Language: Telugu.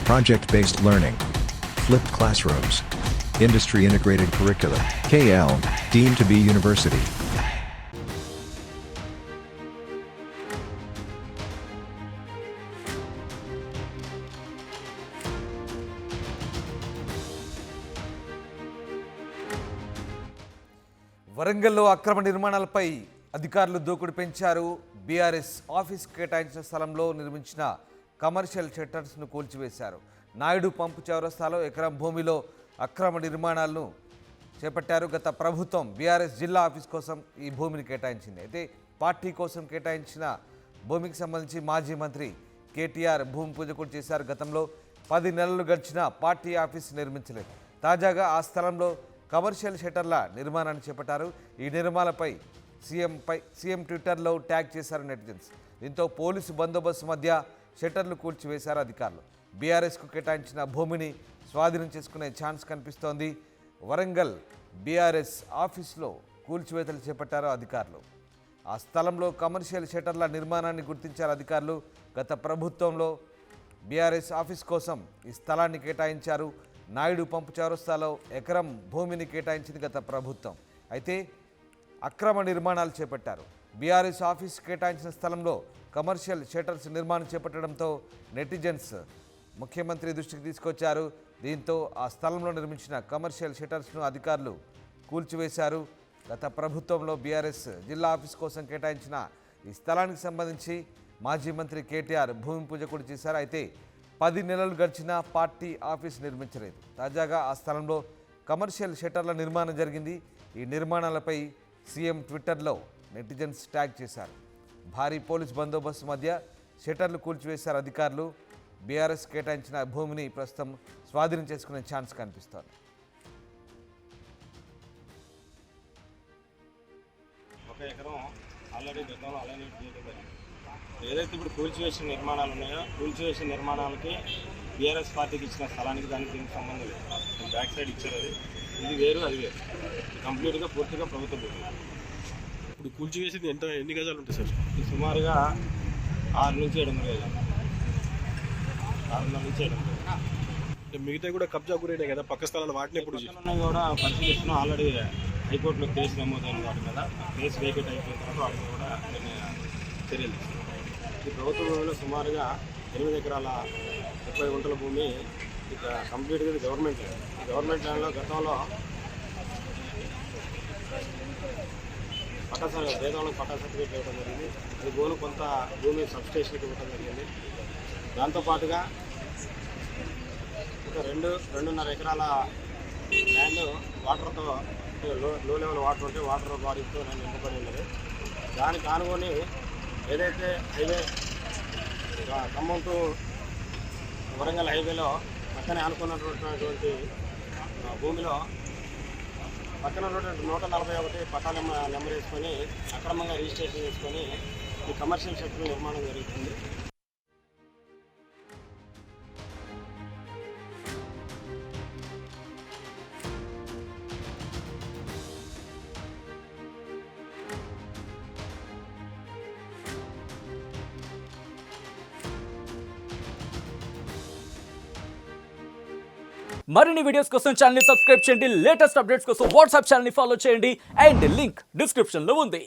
project-based learning, flipped classrooms, industry-integrated curricula, KL, deemed to be university. వరంగల్లో అక్రమ నిర్మాణాలపై అధికారులు దూకుడు పెంచారు. బీఆర్ఎస్ ఆఫీస్ కేటాయించిన స్థలంలో నిర్మించిన కమర్షియల్ షట్టర్స్ను కూల్చివేశారు. నాయుడు పంపు చౌరస్తాలో ఎకరం భూమిలో అక్రమ నిర్మాణాలను చేపట్టారు. గత ప్రభుత్వం బీఆర్ఎస్ జిల్లా ఆఫీస్ కోసం ఈ భూమిని కేటాయించింది. అయితే పార్టీ కోసం కేటాయించిన భూమికి సంబంధించి మాజీ మంత్రి కేటీఆర్ భూమి పూజ కూడా చేశారు. గతంలో 10 నెలలు గడిచినా పార్టీ ఆఫీస్ నిర్మించలేదు. తాజాగా ఆ స్థలంలో కమర్షియల్ షట్టర్ల నిర్మాణాన్ని చేపట్టారు. ఈ నిర్మాణాలపై సీఎం ట్విట్టర్లో ట్యాగ్ చేశారు నెటిజన్స్. దీంతో పోలీసు బందోబస్తు మధ్య షట్టర్లు కూల్చివేశారు అధికారులు. బీఆర్ఎస్కు కేటాయించిన భూమిని స్వాధీనం చేసుకునే ఛాన్స్ కనిపిస్తోంది. వరంగల్ బీఆర్ఎస్ ఆఫీసులో కూల్చివేతలు చేపట్టారు అధికారులు. ఆ స్థలంలో కమర్షియల్ షట్టర్ల నిర్మాణాన్ని గుర్తించారు అధికారులు. గత ప్రభుత్వంలో బీఆర్ఎస్ ఆఫీస్ కోసం ఈ స్థలాన్ని కేటాయించారు. నాయుడు పంపు చౌరస్తాలో ఎకరం భూమిని కేటాయించింది గత ప్రభుత్వం. అయితే అక్రమ నిర్మాణాలు చేపట్టారు. బీఆర్ఎస్ ఆఫీస్ కేటాయించిన స్థలంలో కమర్షియల్ షట్టర్స్ నిర్మాణం చేపట్టడంతో నెటిజన్స్ ముఖ్యమంత్రి దృష్టికి తీసుకొచ్చారు. దీంతో ఆ స్థలంలో నిర్మించిన కమర్షియల్ షట్టర్స్ను అధికారులు కూల్చివేశారు. గత ప్రభుత్వంలో బీఆర్ఎస్ జిల్లా ఆఫీస్ కోసం కేటాయించిన ఈ స్థలానికి సంబంధించి మాజీ మంత్రి కేటీఆర్ భూమి పూజ కూడా చేశారు. అయితే 10 నెలలు గడిచినా పార్టీ ఆఫీస్ నిర్మించలేదు. తాజాగా ఆ స్థలంలో కమర్షియల్ షట్టర్ల నిర్మాణం జరిగింది. ఈ నిర్మాణాలపై సీఎం ట్విట్టర్లో నెటిజన్స్ ట్యాగ్ చేశారు. భారీ పోలీస్ బందోబస్తు మధ్య షట్టర్లు కూల్చివేశారు అధికారులు. బీఆర్ఎస్ కేటాయించిన భూమిని ప్రస్తుతం స్వాధీనం చేసుకునే ఛాన్స్ కనిపిస్తోంది. ఒక ఎకరం ఆల్రెడీ గతంలో అలానే ఏదైతే ఇప్పుడు కూల్చివేసిన నిర్మాణాలు ఉన్నాయో కూల్చివేసిన నిర్మాణాలకి బీఆర్ఎస్ పార్టీకి ఇచ్చిన స్థలానికి దానికి దీనికి సంబంధం లేదు. బ్యాక్ సైడ్ ఇచ్చారు. ఇది వేరు అది వేరు. కంప్లీట్గా పూర్తిగా ప్రభుత్వ భూమి. ఇప్పుడు కూల్చివేసింది ఎన్ని గజాలు ఉంటాయి సార్? ఇది సుమారుగా 6 నుంచి 700 గజాలు. 600 నుంచి 700. మిగతా కూడా కబ్జా గురైనాయి కదా పక్క స్థలాలు, వాటిని ఇప్పుడు కూడా పరిశీలిస్తున్నాం. ఆల్రెడీ హైకోర్టులో కేసు నమోదైన వాటి మీద కేసు వేకెట్ అయిపోయిన తర్వాత వాటి మీద కూడా చర్యలు తీసుకున్నాం. ఈ ప్రభుత్వ భూమిలో సుమారుగా 8 ఎకరాల 30 గుంటల భూమి ఇక కంప్లీట్గా ఇది గవర్నమెంట్ ల్యాండ్. ఈ గవర్నమెంట్ ల్యాండ్లో గతంలో పేదవాళ్ళకి పట్టా సర్టిఫికేట్ ఇవ్వడం జరిగింది. అది పోను కొంత భూమి సబ్స్టేషన్కి ఇవ్వడం జరిగింది. దాంతోపాటుగా ఒక 2.5 ఎకరాల ల్యాండ్ వాటర్తో లో లెవెల్ వాటర్ ఉంటే వాటర్ బాడీతో నింపబడి ఉన్నది. దానికి ఆనుకొని ఏదైతే హైవే ఖమ్మం టు వరంగల్ హైవేలో పక్కనే ఆనుకున్నటువంటి భూమిలో పక్కన ఉన్నటువంటి 141 పట్టాల నెంబర్ వేసుకొని అక్రమంగా రిజిస్ట్రేషన్ చేసుకొని ఈ కమర్షియల్ షట్టర్ల నిర్మాణం జరుగుతుంది. మరిన్ని వీడియోస్ కోసం ఛానల్ ని సబ్స్క్రైబ్ చేయండి. లేటెస్ట్ అప్డేట్స్ కోసం వాట్సాప్ ఛానల్ ని ఫాలో చేయండి. అండ్ లింక్ డిస్క్రిప్షన్ లో ఉంది.